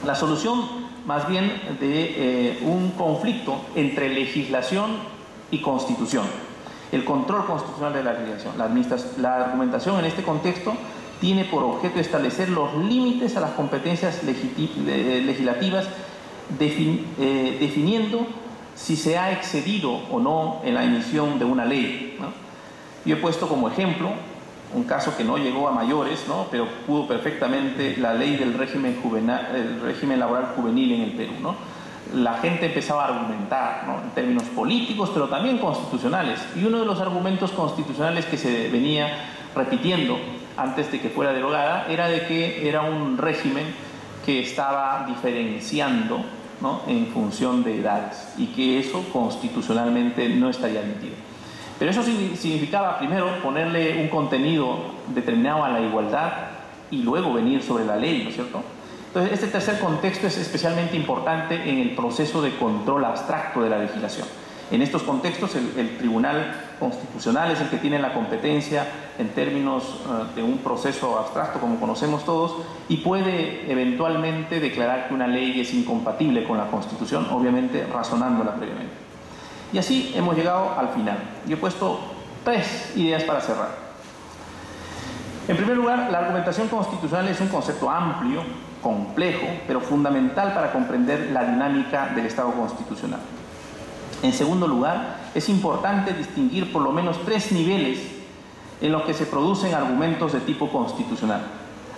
la solución más bien de un conflicto entre legislación y constitución, el control constitucional de la legislación. La argumentación en este contexto tiene por objeto establecer los límites a las competencias legislativas, definiendo si se ha excedido o no en la emisión de una ley, ¿no? Yo he puesto como ejemplo un caso que no llegó a mayores, ¿no?, pero pudo perfectamente la ley del régimen laboral juvenil en el Perú, ¿no? La gente empezaba a argumentar, ¿no?, en términos políticos, pero también constitucionales. Y uno de los argumentos constitucionales que se venía repitiendo antes de que fuera derogada era de que era un régimen que estaba diferenciando, ¿no?, en función de edades, y que eso constitucionalmente no estaría admitido. Pero eso significaba primero ponerle un contenido determinado a la igualdad y luego venir sobre la ley, ¿no es cierto? Entonces, este tercer contexto es especialmente importante en el proceso de control abstracto de la legislación. En estos contextos, el Tribunal Constitucional es el que tiene la competencia en términos de un proceso abstracto, como conocemos todos, y puede eventualmente declarar que una ley es incompatible con la Constitución, obviamente razonándola previamente. Y así hemos llegado al final. Yo he puesto 3 ideas para cerrar. En primer lugar, la argumentación constitucional es un concepto amplio, complejo, pero fundamental para comprender la dinámica del Estado constitucional. En segundo lugar, es importante distinguir por lo menos 3 niveles en los que se producen argumentos de tipo constitucional.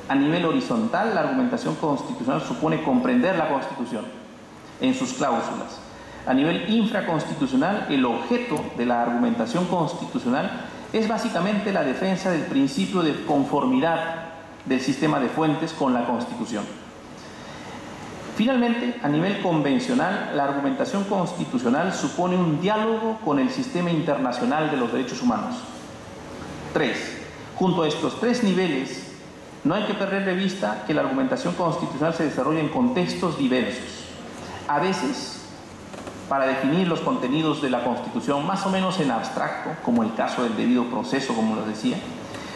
A nivel horizontal, la argumentación constitucional supone comprender la Constitución en sus cláusulas. A nivel infraconstitucional, el objeto de la argumentación constitucional es básicamente la defensa del principio de conformidad del sistema de fuentes con la Constitución. Finalmente, a nivel convencional, la argumentación constitucional supone un diálogo con el sistema internacional de los derechos humanos. 3. Junto a estos 3 niveles, no hay que perder de vista que la argumentación constitucional se desarrolla en contextos diversos. A veces, para definir los contenidos de la Constitución más o menos en abstracto, como el caso del debido proceso, como les decía.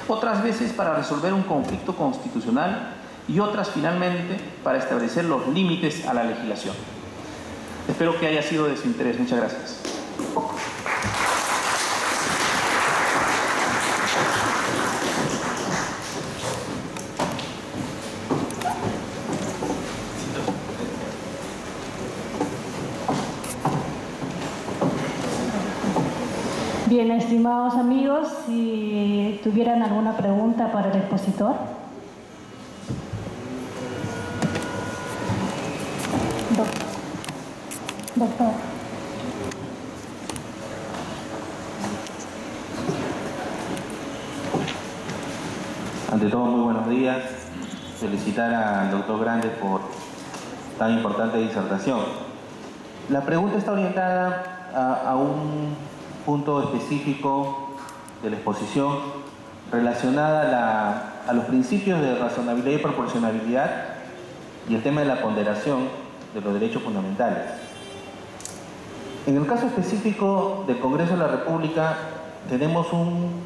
Otras veces para resolver un conflicto constitucional y otras finalmente para establecer los límites a la legislación. Espero que haya sido de su interés. Muchas gracias. Bien, estimados amigos, si tuvieran alguna pregunta para el expositor. Doctor. Ante todo, muy buenos días. Felicitar al doctor Grande por tan importante disertación. La pregunta está orientada a un punto específico de la exposición relacionada a los principios de razonabilidad y proporcionalidad y el tema de la ponderación de los derechos fundamentales. En el caso específico del Congreso de la República tenemos un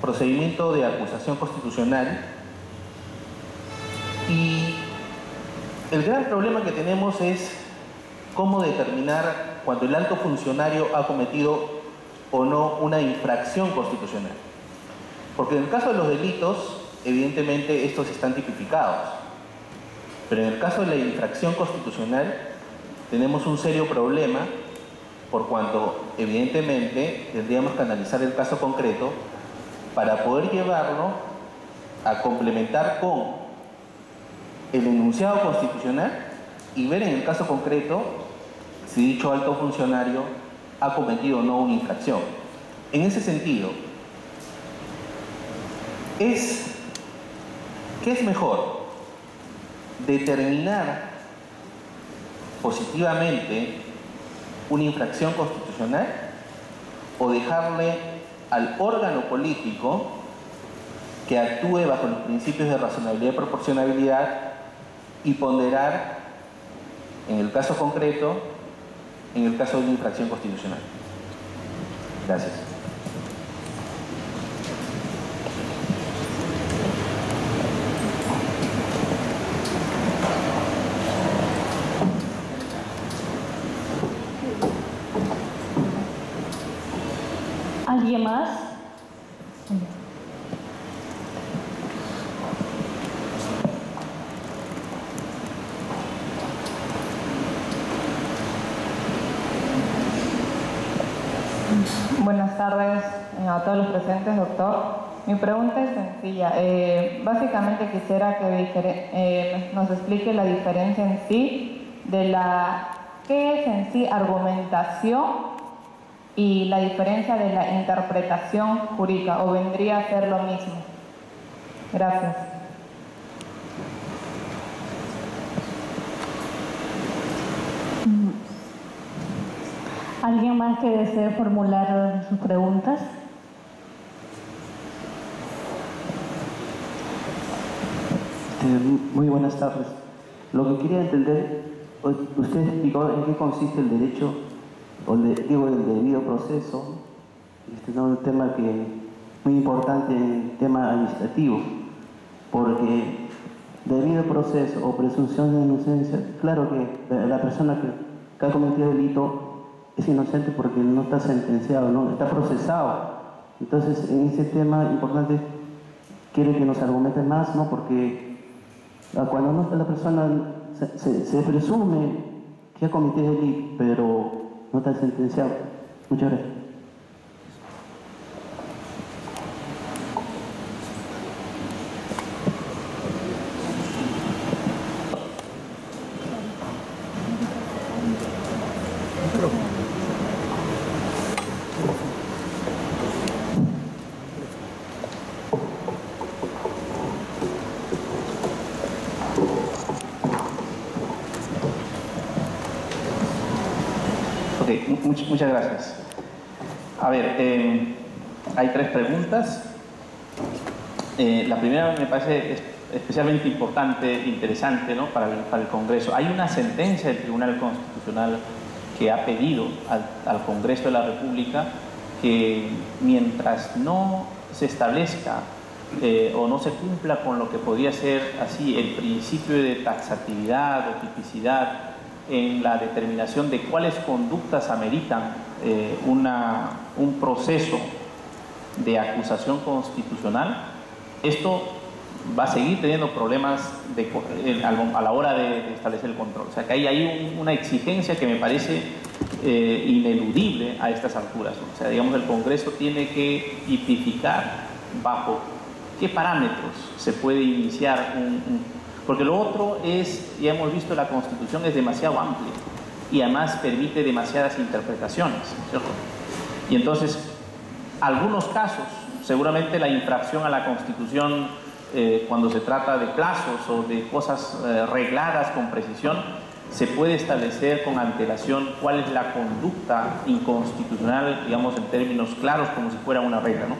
procedimiento de acusación constitucional y el gran problema que tenemos es cómo determinar cuando el alto funcionario ha cometido o no una infracción constitucional. Porque en el caso de los delitos, evidentemente estos están tipificados. Pero en el caso de la infracción constitucional, tenemos un serio problema, por cuanto evidentemente tendríamos que analizar el caso concreto para poder llevarlo a complementar con el enunciado constitucional y ver en el caso concreto si dicho alto funcionario ha cometido o no una infracción. En ese sentido, ¿Qué es mejor? ¿Determinar positivamente una infracción constitucional o dejarle al órgano político que actúe bajo los principios de razonabilidad y proporcionalidad y ponderar en el caso concreto, en el caso de una infracción constitucional? Gracias. ¿Alguien más? Buenas tardes a todos los presentes, doctor. Mi pregunta es sencilla. Básicamente quisiera que nos explique la diferencia en sí de qué es en sí argumentación y la diferencia de la interpretación jurídica, o vendría a ser lo mismo. Gracias. ¿Alguien más que desee formular sus preguntas? Muy buenas tardes. Lo que quería entender, usted explicó en qué consiste el derecho, el debido proceso, un tema muy importante en el tema administrativo, porque debido proceso o presunción de inocencia, claro que la persona que ha cometido delito es inocente porque no está sentenciado, no está procesado. Entonces, en ese tema importante, quiero que nos argumenten más, ¿no? Porque cuando no, la persona se presume que ha cometido delito, pero no está sentenciado. Muchas gracias. Muchas gracias. A ver, hay tres preguntas. La primera me parece especialmente importante, interesante, ¿no? para el Congreso. Hay una sentencia del Tribunal Constitucional que ha pedido al Congreso de la República que mientras no se establezca o no se cumpla con lo que podría ser así el principio de taxatividad o tipicidad en la determinación de cuáles conductas ameritan un proceso de acusación constitucional, esto va a seguir teniendo problemas a la hora de establecer el control. O sea que ahí hay una exigencia que me parece ineludible a estas alturas, ¿no? O sea, digamos, el Congreso tiene que tipificar bajo qué parámetros se puede iniciar porque lo otro es, ya hemos visto, la Constitución es demasiado amplia y además permite demasiadas interpretaciones, ¿cierto? Y entonces, algunos casos, seguramente la infracción a la Constitución cuando se trata de plazos o de cosas regladas con precisión, se puede establecer con antelación cuál es la conducta inconstitucional, digamos, en términos claros, como si fuera una regla, ¿no?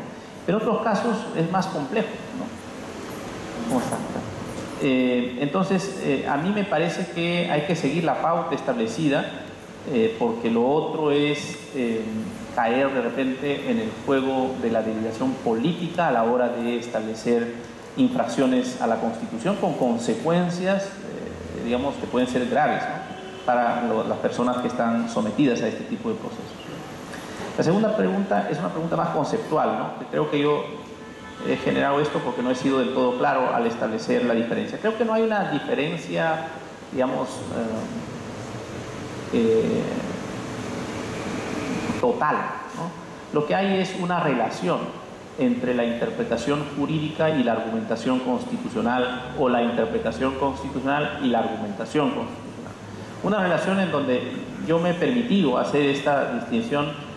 Pero en otros casos es más complejo, ¿no? ¿Cómo está? Entonces, a mí me parece que hay que seguir la pauta establecida, porque lo otro es caer de repente en el juego de la derivación política a la hora de establecer infracciones a la Constitución con consecuencias, digamos, que pueden ser graves, ¿no? Para las personas que están sometidas a este tipo de procesos. La segunda pregunta es una pregunta más conceptual, ¿no? Que creo que yo he generado esto porque no he sido del todo claro al establecer la diferencia. Creo que no hay una diferencia, digamos, total, ¿no? Lo que hay es una relación entre la interpretación jurídica y la argumentación constitucional, o la interpretación constitucional y la argumentación constitucional. Una relación en donde yo me he permitido hacer esta distinción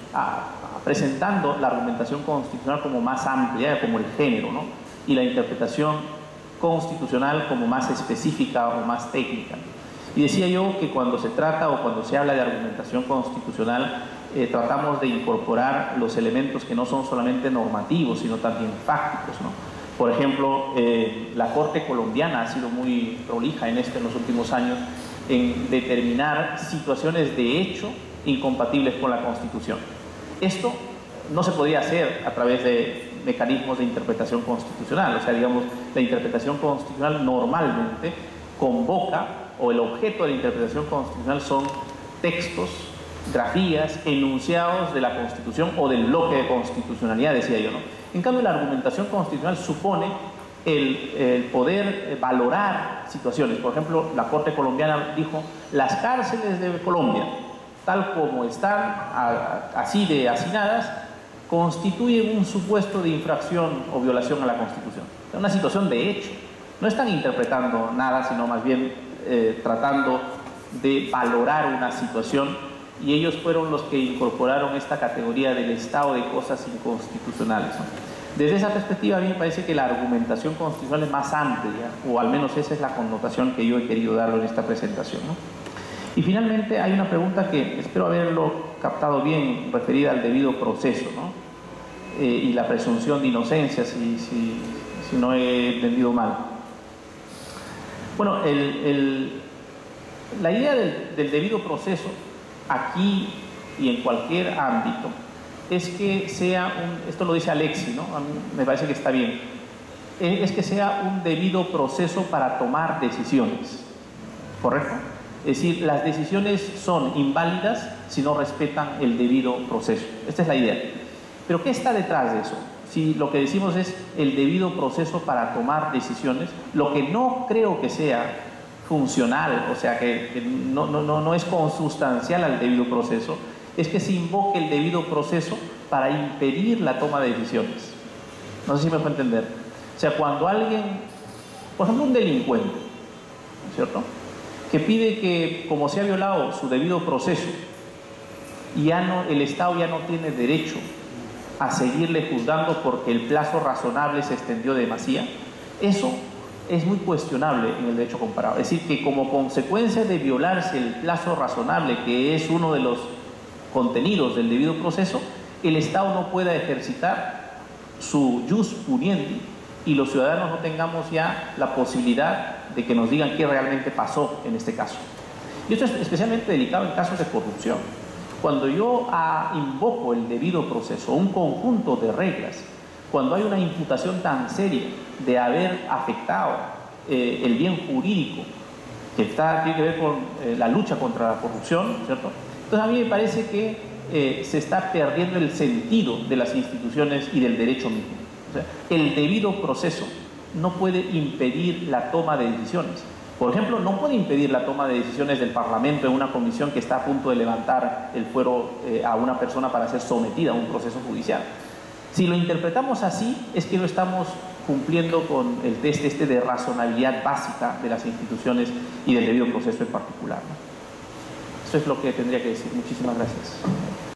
presentando la argumentación constitucional como más amplia, como el género, ¿no? y la interpretación constitucional como más específica o más técnica. Y decía yo que cuando se trata o cuando se habla de argumentación constitucional, tratamos de incorporar los elementos que no son solamente normativos, sino también fácticos, ¿no? Por ejemplo, la Corte colombiana ha sido muy prolija en los últimos años en determinar situaciones de hecho incompatibles con la Constitución. Esto no se podría hacer a través de mecanismos de interpretación constitucional, o sea, digamos, la interpretación constitucional normalmente convoca, o el objeto de la interpretación constitucional son textos, grafías, enunciados de la Constitución o del bloque de constitucionalidad, decía yo, ¿no? En cambio, la argumentación constitucional supone el poder valorar situaciones. Por ejemplo, la Corte colombiana dijo: las cárceles de Colombia, tal como están así de hacinadas, constituyen un supuesto de infracción o violación a la Constitución. Es una situación de hecho. No están interpretando nada, sino más bien tratando de valorar una situación, y ellos fueron los que incorporaron esta categoría del estado de cosas inconstitucionales, ¿no? Desde esa perspectiva, a mí me parece que la argumentación constitucional es más amplia, o al menos esa es la connotación que yo he querido darle en esta presentación, ¿no? Y finalmente hay una pregunta que espero haberlo captado bien, referida al debido proceso, ¿no? Y la presunción de inocencia, si no he entendido mal. Bueno, la idea del debido proceso aquí y en cualquier ámbito es que sea esto lo dice Alexi, ¿no? A mí me parece que está bien, es que sea un debido proceso para tomar decisiones, ¿correcto? Es decir, las decisiones son inválidas si no respetan el debido proceso. Esta es la idea. Pero ¿qué está detrás de eso? Si lo que decimos es el debido proceso para tomar decisiones, lo que no creo que sea funcional, o sea, que no es consustancial al debido proceso, es que se invoque el debido proceso para impedir la toma de decisiones. No sé si me puede entender. O sea, cuando alguien, por ejemplo, un delincuente, ¿cierto?, que pide que, como se ha violado su debido proceso, el Estado ya no tiene derecho a seguirle juzgando porque el plazo razonable se extendió demasiado, eso es muy cuestionable en el derecho comparado. Es decir, que como consecuencia de violarse el plazo razonable, que es uno de los contenidos del debido proceso, el Estado no pueda ejercitar su jus puniendi y los ciudadanos no tengamos ya la posibilidad de que nos digan qué realmente pasó en este caso. Y esto es especialmente delicado en casos de corrupción. Cuando yo invoco el debido proceso, un conjunto de reglas, cuando hay una imputación tan seria de haber afectado el bien jurídico que tiene que ver con la lucha contra la corrupción, ¿cierto? Entonces a mí me parece que se está perdiendo el sentido de las instituciones y del derecho mismo. O sea, el debido proceso no puede impedir la toma de decisiones. Por ejemplo, no puede impedir la toma de decisiones del Parlamento en una comisión que está a punto de levantar el fuero a una persona para ser sometida a un proceso judicial. Si lo interpretamos así, es que no estamos cumpliendo con el test de razonabilidad básica de las instituciones y del debido proceso en particular, ¿no? Eso es lo que tendría que decir. Muchísimas gracias.